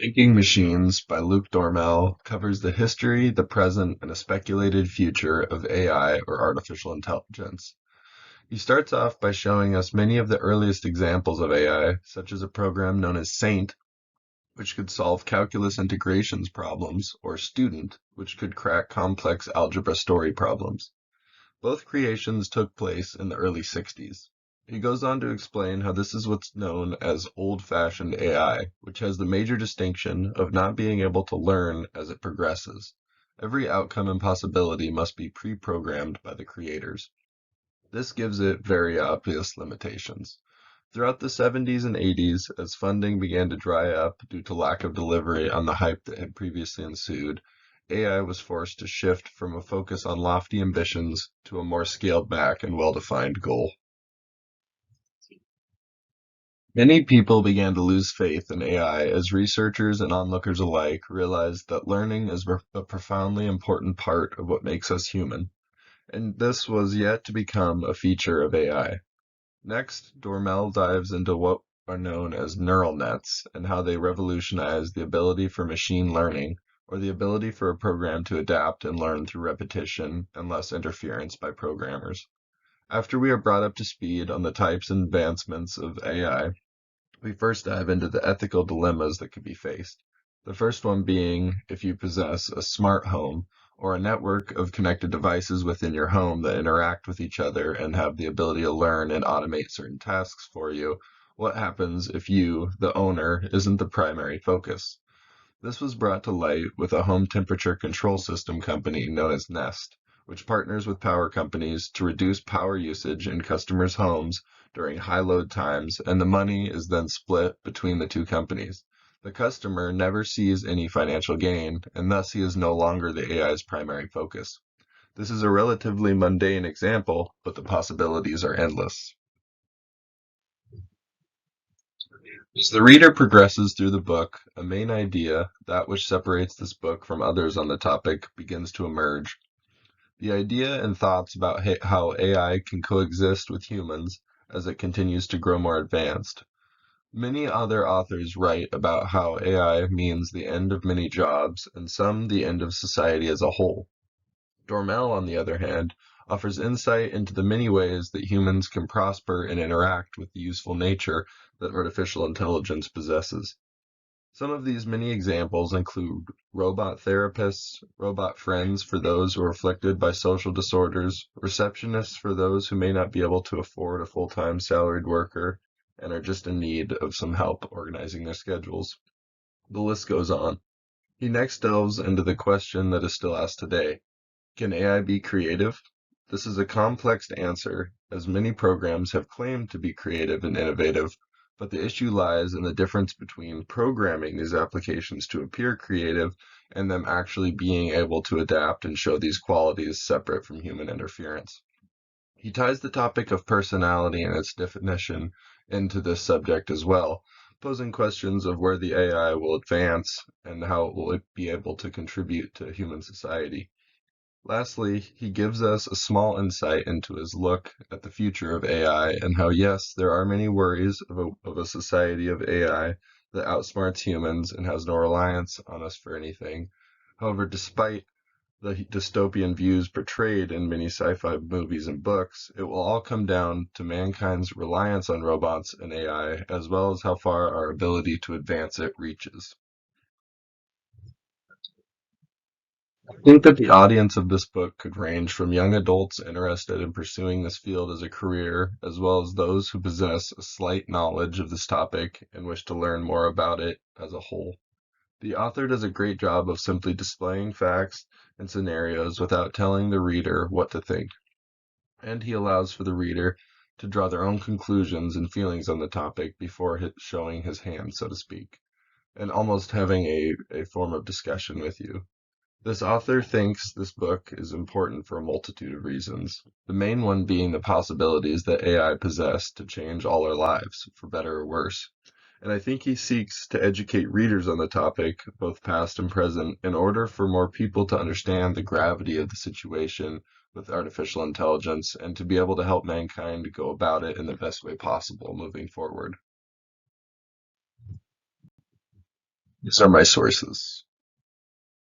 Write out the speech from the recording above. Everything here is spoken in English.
Thinking Machines by Luke Dormel covers the history, the present, and a speculated future of AI or artificial intelligence. He starts off by showing us many of the earliest examples of AI, such as a program known as Saint, which could solve calculus integrations problems, or Student, which could crack complex algebra story problems. Both creations took place in the early 60s. He goes on to explain how this is what's known as old-fashioned AI, which has the major distinction of not being able to learn as it progresses. Every outcome and possibility must be pre-programmed by the creators. This gives it very obvious limitations. Throughout the 70s and 80s, as funding began to dry up due to lack of delivery on the hype that had previously ensued, AI was forced to shift from a focus on lofty ambitions to a more scaled back and well-defined goal. Many people began to lose faith in AI as researchers and onlookers alike realized that learning is a profoundly important part of what makes us human, and this was yet to become a feature of AI. Next, Dormel dives into what are known as neural nets and how they revolutionize the ability for machine learning, or the ability for a program to adapt and learn through repetition and less interference by programmers. After we are brought up to speed on the types and advancements of AI, we first dive into the ethical dilemmas that could be faced. The first one being if you possess a smart home or a network of connected devices within your home that interact with each other and have the ability to learn and automate certain tasks for you, what happens if you, the owner, isn't the primary focus? This was brought to light with a home temperature control system company known as Nest, which partners with power companies to reduce power usage in customers' homes during high load times, and the money is then split between the two companies. The customer never sees any financial gain, and thus he is no longer the AI's primary focus. This is a relatively mundane example, but the possibilities are endless. As the reader progresses through the book, a main idea, that which separates this book from others on the topic, begins to emerge. The idea and thoughts about how AI can coexist with humans as it continues to grow more advanced. Many other authors write about how AI means the end of many jobs and some the end of society as a whole. Dormel, on the other hand, offers insight into the many ways that humans can prosper and interact with the useful nature that artificial intelligence possesses. Some of these many examples include robot therapists, robot friends for those who are afflicted by social disorders, receptionists for those who may not be able to afford a full-time salaried worker and are just in need of some help organizing their schedules. The list goes on. He next delves into the question that is still asked today. Can AI be creative? This is a complex answer, as many programs have claimed to be creative and innovative, but the issue lies in the difference between programming these applications to appear creative and them actually being able to adapt and show these qualities separate from human interference. He ties the topic of personality and its definition into this subject as well, posing questions of where the AI will advance and how it will be able to contribute to human society. Lastly, he gives us a small insight into his look at the future of AI and how, yes, there are many worries of a society of AI that outsmarts humans and has no reliance on us for anything. However, despite the dystopian views portrayed in many sci-fi movies and books, it will all come down to mankind's reliance on robots and AI, as well as how far our ability to advance it reaches. I think that the audience of this book could range from young adults interested in pursuing this field as a career, as well as those who possess a slight knowledge of this topic and wish to learn more about it as a whole. The author does a great job of simply displaying facts and scenarios without telling the reader what to think, and he allows for the reader to draw their own conclusions and feelings on the topic before showing his hand, so to speak, and almost having a form of discussion with you. This author thinks this book is important for a multitude of reasons, the main one being the possibilities that AI possess to change all our lives, for better or worse. And I think he seeks to educate readers on the topic, both past and present, in order for more people to understand the gravity of the situation with artificial intelligence and to be able to help mankind go about it in the best way possible moving forward. These are my sources.